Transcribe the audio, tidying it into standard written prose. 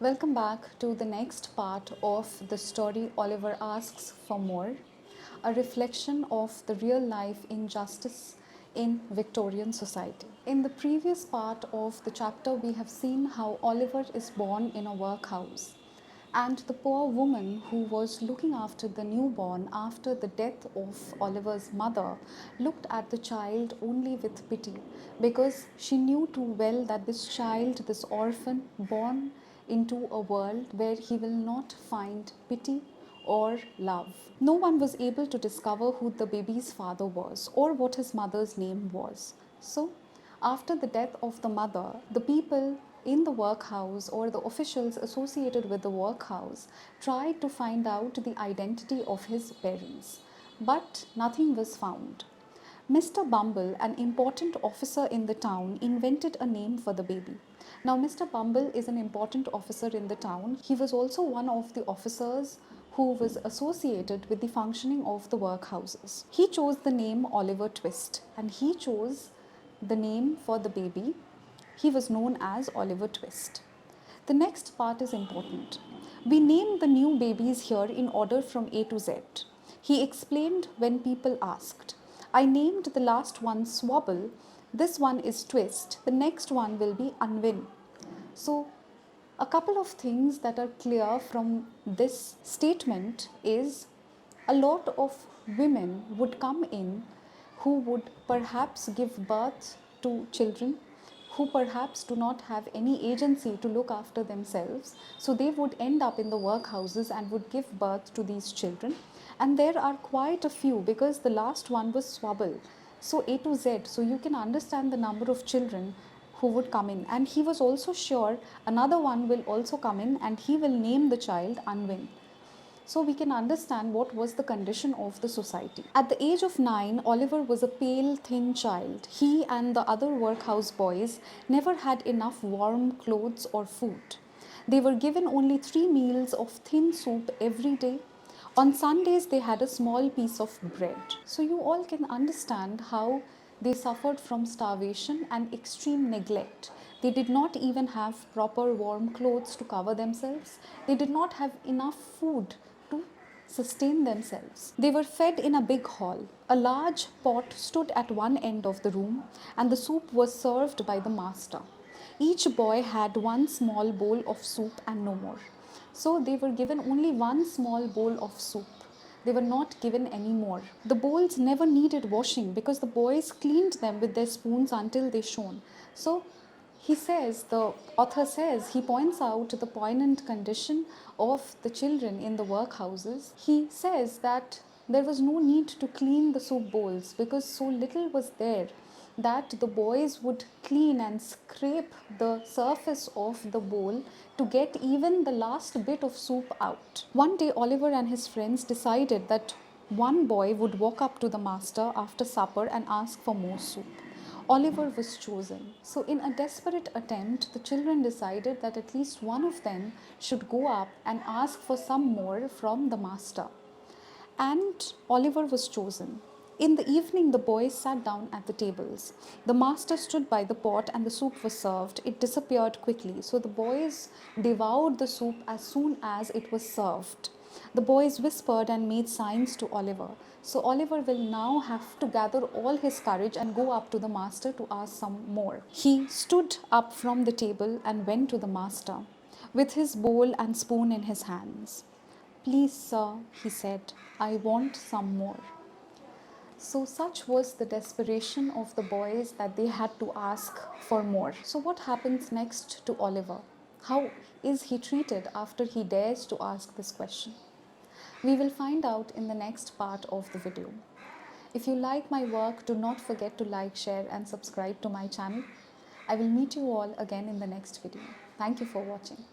Welcome back to the next part of the story Oliver Asks for More, a reflection of the real life injustice in Victorian society. In the previous part of the chapter, we have seen how Oliver is born in a workhouse, and the poor woman who was looking after the newborn after the death of Oliver's mother looked at the child only with pity, because she knew too well that this child, this orphan, born into a world where he will not find pity or love. No one was able to discover who the baby's father was or what his mother's name was. So, after the death of the mother, the people in the workhouse or the officials associated with the workhouse tried to find out the identity of his parents, but nothing was found. Mr. Bumble, an important officer in the town, invented a name for the baby. Now, Mr. Bumble is an important officer in the town. He was also one of the officers who was associated with the functioning of the workhouses. He chose the name Oliver Twist, and he chose the name for the baby. He was known as Oliver Twist. The next part is important. We name the new babies here in order from A to Z. He explained when people asked. I named the last one Swabble, this one is Twist, the next one will be Unwin. So, a couple of things that are clear from this statement is a lot of women would come in who would perhaps give birth to children who perhaps do not have any agency to look after themselves. So they would end up in the workhouses and would give birth to these children. And there are quite a few, because the last one was Swabble. So A to Z. So you can understand the number of children who would come in. And he was also sure another one will also come in and he will name the child Unwin. So we can understand what was the condition of the society. At the age of 9, Oliver was a pale, thin child. He and the other workhouse boys never had enough warm clothes or food. They were given only 3 meals of thin soup every day. On Sundays, they had a small piece of bread. So you all can understand how they suffered from starvation and extreme neglect. They did not even have proper warm clothes to cover themselves. They did not have enough food to sustain themselves. They were fed in a big hall. A large pot stood at one end of the room and the soup was served by the master. Each boy had one small bowl of soup and no more. So they were given only one small bowl of soup. They were not given any more. The bowls never needed washing because the boys cleaned them with their spoons until they shone. So he says, the author says, he points out the poignant condition of the children in the workhouses. He says that there was no need to clean the soup bowls because so little was there that the boys would clean and scrape the surface of the bowl to get even the last bit of soup out. One day, Oliver and his friends decided that one boy would walk up to the master after supper and ask for more soup. Oliver was chosen. So in a desperate attempt, the children decided that at least one of them should go up and ask for some more from the master. And Oliver was chosen. In the evening, the boys sat down at the tables. The master stood by the pot and the soup was served. It disappeared quickly. So the boys devoured the soup as soon as it was served. The boys whispered and made signs to Oliver. So Oliver will now have to gather all his courage and go up to the master to ask some more. He stood up from the table and went to the master with his bowl and spoon in his hands. Please, sir, he said, I want some more. So such was the desperation of the boys that they had to ask for more. So what happens next to Oliver? How is he treated after he dares to ask this question? We will find out in the next part of the video. If you like my work, do not forget to like, share and subscribe to my channel. I will meet you all again in the next video. Thank you for watching.